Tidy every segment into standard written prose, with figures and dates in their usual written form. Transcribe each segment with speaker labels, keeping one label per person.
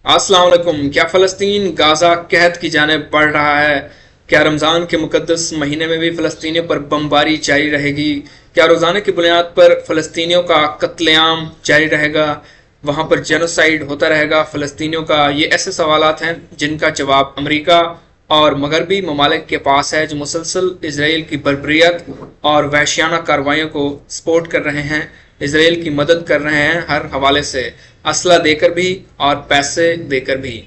Speaker 1: अस्सलाम वालेकुम। क्या फ़लस्तीन गाज़ा कहत की जानिब बढ़ रहा है? क्या रमज़ान के मुक़द्दस महीने में भी फ़लस्तीनियों पर बमबारी जारी रहेगी? क्या रोज़ाना की बुनियाद पर फ़लस्तीनियों का कत्लेआम जारी रहेगा? वहाँ पर जेनोसाइड होता रहेगा फ़लस्तीनियों का? ये ऐसे सवालात हैं जिनका जवाब अमेरिका और मगरबी ममालिक के पास है, जो मुसलसल इसराइल की बर्बरियत और वहशियाना कार्रवाइयों को सपोर्ट कर रहे हैं, इसराइल की मदद कर रहे हैं हर हवाले से, असला देकर भी और पैसे देकर भी।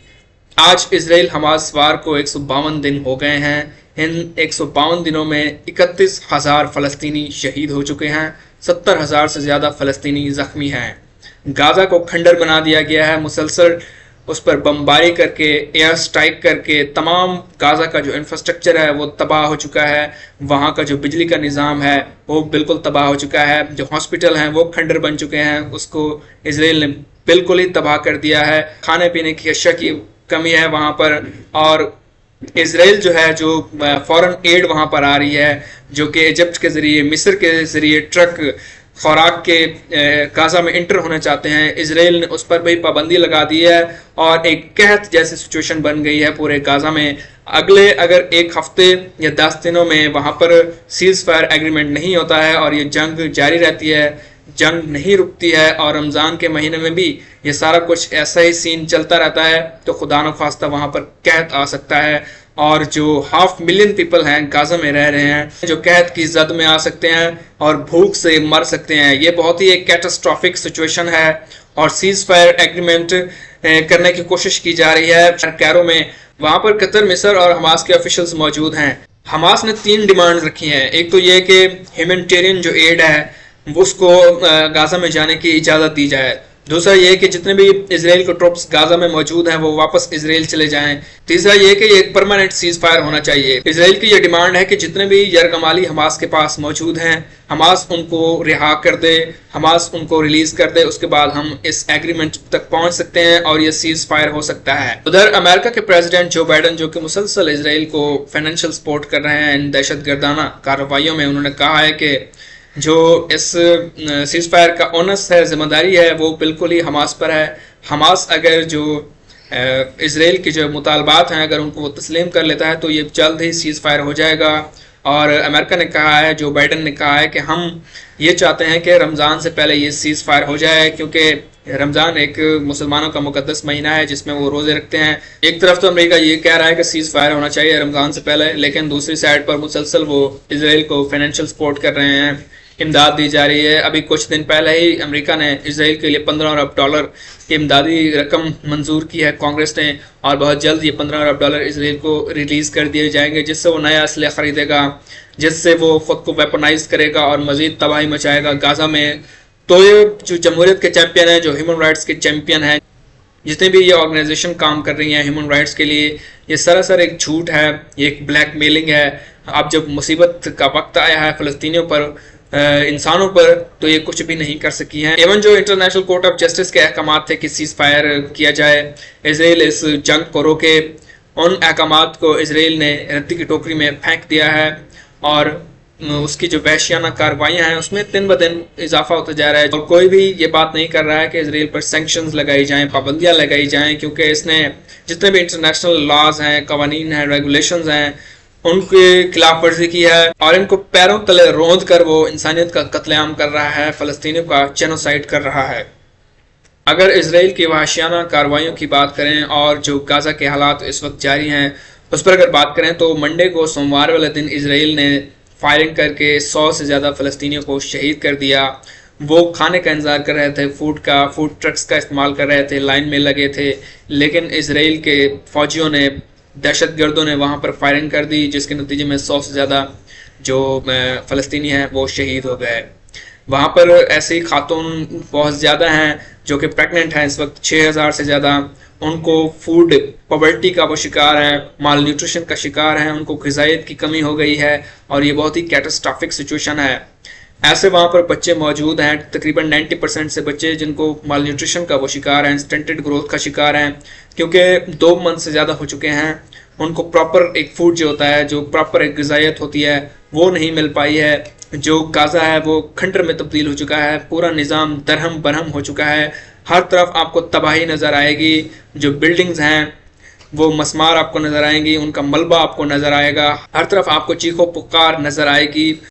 Speaker 1: आज इसराइल हमास वार को 152 दिन हो गए हैं। इन 152 दिनों में 31,000 फ़लस्तीनी शहीद हो चुके हैं, 70,000 से ज़्यादा फ़लस्तीनी ज़ख्मी हैं। गाज़ा को खंडर बना दिया गया है, मुसलसल उस पर बमबारी करके, एयर स्ट्राइक करके तमाम गाज़ा का जो इंफ्रास्ट्रक्चर है वो तबाह हो चुका है। वहाँ का जो बिजली का निज़ाम है वो बिल्कुल तबाह हो चुका है। जो हॉस्पिटल हैं वो खंडर बन चुके हैं, उसको इसराइल ने बिल्कुल ही तबाह कर दिया है। खाने पीने की अशिया की कमी है वहाँ पर, और इसराइल जो है, जो फॉरेन एड वहाँ पर आ रही है, जो कि इजिप्ट के ज़रिए, मिस्र के ज़रिए ट्रक खुराक के गाज़ा में इंटर होना चाहते हैं, इसराइल ने उस पर भी पाबंदी लगा दी है और एक कहत जैसी सिचुएशन बन गई है पूरे गाज़ा में। अगले अगर एक हफ्ते या 10 दिनों में वहाँ पर सीज फायर एग्रीमेंट नहीं होता है और ये जंग जारी रहती है, जंग नहीं रुकती है, और रमज़ान के महीने में भी ये सारा कुछ ऐसा ही सीन चलता रहता है, तो खुदा न खास्ता वहाँ पर कहत आ सकता है और जो 500,000 पीपल हैं गाज़ा में रह रहे हैं, जो कहत की जद में आ सकते हैं और भूख से मर सकते हैं। ये बहुत ही एक कैटास्ट्रॉफिक सिचुएशन है और सीज फायर एग्रीमेंट करने की कोशिश की जा रही है कैरो में। वहाँ पर कतर, मिस्र और हमास के ऑफिशियल्स मौजूद हैं। हमास ने 3 डिमांड्स रखी हैं। एक तो ये कि ह्यूमैनिटेरियन जो एड है उसको गाज़ा में जाने की इजाज़त दी जाए। दूसरा ये कि जितने भी इसराइल के ट्रुप्स गाज़ा में मौजूद हैं वो वापस इसराइल चले जाएं। तीसरा ये कि ये परमानेंट सीज फायर होना चाहिए। इसराइल की ये डिमांड है कि जितने भी यरगमाली हमास के पास मौजूद हैं, हमास उनको रिहा कर दे, हमास उनको रिलीज कर दे, उसके बाद हम इस एग्रीमेंट तक पहुंच सकते हैं और ये सीज फायर हो सकता है। उधर अमेरिका के प्रेसिडेंट जो बाइडन, जो कि मुसलसल इसराइल को फाइनेंशियल सपोर्ट कर रहे हैं इन दहशतगर्दाना कार्रवाइयों में, उन्होंने कहा है कि जो इस सीज फायर का ओनस है, जिम्मेदारी है, वो बिल्कुल ही हमास पर है। हमास अगर जो इसराइल के जो मुतालबात हैं अगर उनको वो तस्लीम कर लेता है तो ये जल्द ही सीज फायर हो जाएगा। और अमेरिका ने कहा है, जो बाइडन ने कहा है कि हम ये चाहते हैं कि रमज़ान से पहले ये सीज फायर हो जाए, क्योंकि रमज़ान एक मुसलमानों का मुकद्दस महीना है जिसमें वो रोज़े रखते हैं। एक तरफ तो अमेरिका ये कह रहा है कि सीज फायर होना चाहिए रमज़ान से पहले, लेकिन दूसरी साइड पर मुसलसल वो इसराइल को फाइनेंशियल सपोर्ट कर रहे हैं, इमदाद दी जा रही है। अभी कुछ दिन पहले ही अमेरिका ने इसराइल के लिए $15 अरब की इमदादी रकम मंजूर की है कांग्रेस ने, और बहुत जल्द ये $15 अरब इसराइल को रिलीज़ कर दिए जाएंगे, जिससे वो नया असलहा ख़रीदेगा, जिससे वो ख़ुद को वेपनाइज करेगा और मज़ीद तबाही मचाएगा गाज़ा में। तो ये जो जमहूरियत के चैम्पियन हैं, जो ह्यूमन राइट्स के चैम्पियन हैं, जितने भी ये ऑर्गेनाइजेशन काम कर रही हैं ह्यूमन राइट्स के लिए, ये सरासर एक झूठ है, ये एक ब्लैक मेलिंग है। अब जब मुसीबत का वक्त आया है फ़लस्तीनियों पर, इंसानों पर, तो ये कुछ भी नहीं कर सकी हैं। एवं जो इंटरनेशनल कोर्ट ऑफ जस्टिस के अहकाम थे कि सीज फायर किया जाए, इसराइल इस जंग को रोके, उन अहकाम को इसराइल ने रद्दी की टोकरी में फेंक दिया है और उसकी जो वहशियाना कार्रवाइयाँ हैं उसमें दिन ब दिन इजाफा होता जा रहा है। और कोई भी ये बात नहीं कर रहा है कि इसराइल पर सैंक्शंस लगाई जाएं, पाबंदियाँ लगाई जाएं, क्योंकि इसने जितने भी इंटरनेशनल लॉज हैं, कवानीन हैं, रेगुलेशंस हैं, उनके खिलाफ वर्जी की है और इनको पैरों तले रोंद कर वो इंसानियत का कत्लेआम कर रहा है, फ़लस्तीनियों का जेनोसाइड कर रहा है। अगर इसराइल की वहशियाना कार्रवाइयों की बात करें और जो गाज़ा के हालात इस वक्त जारी हैं उस पर अगर बात करें, तो मंडे को, सोमवार वाले दिन, इसराइल ने फायरिंग करके 100 से ज़्यादा फ़लस्तीनियों को शहीद कर दिया। वो खाने का इंतज़ार कर रहे थे, फूड ट्रक्स का इस्तेमाल कर रहे थे, लाइन में लगे थे, लेकिन इसराइल के फ़ौजियों ने, दहशतगर्दों ने वहाँ पर फायरिंग कर दी, जिसके नतीजे में 100 से ज़्यादा जो फ़लस्तीनी हैं वो शहीद हो गए। वहाँ पर ऐसी खातून बहुत ज़्यादा हैं जो कि प्रेग्नेंट हैं इस वक्त, 6000 से ज़्यादा। उनको फूड पॉवर्टी का वो शिकार हैं, माल न्यूट्रिशन का शिकार हैं, उनको ग़िज़ाइयत की कमी हो गई है और ये बहुत ही कैटास्ट्रॉफिक सिचुएशन है। ऐसे वहाँ पर बच्चे मौजूद हैं, तकरीबन 90% से बच्चे जिनको माल न्यूट्रिशन का वो शिकार हैं, स्टंटेड ग्रोथ का शिकार हैं, क्योंकि 2 मंथ से ज़्यादा हो चुके हैं। उनको प्रॉपर एक फूड जो होता है, जो प्रॉपर एक ग़िज़ाइयत होती है, वो नहीं मिल पाई है। जो गाज़ा है वो खंडर में तब्दील हो चुका है, पूरा निज़ाम दरहम बरहम हो चुका है। ہر طرف آپ کو تباہی نظر آئے گی، جو بلڈنگز ہیں وہ مسمار آپ کو نظر آئیں گی، ان کا ملبہ آپ کو نظر آئے گا، ہر طرف آپ کو چیخو پکار نظر آئے گی۔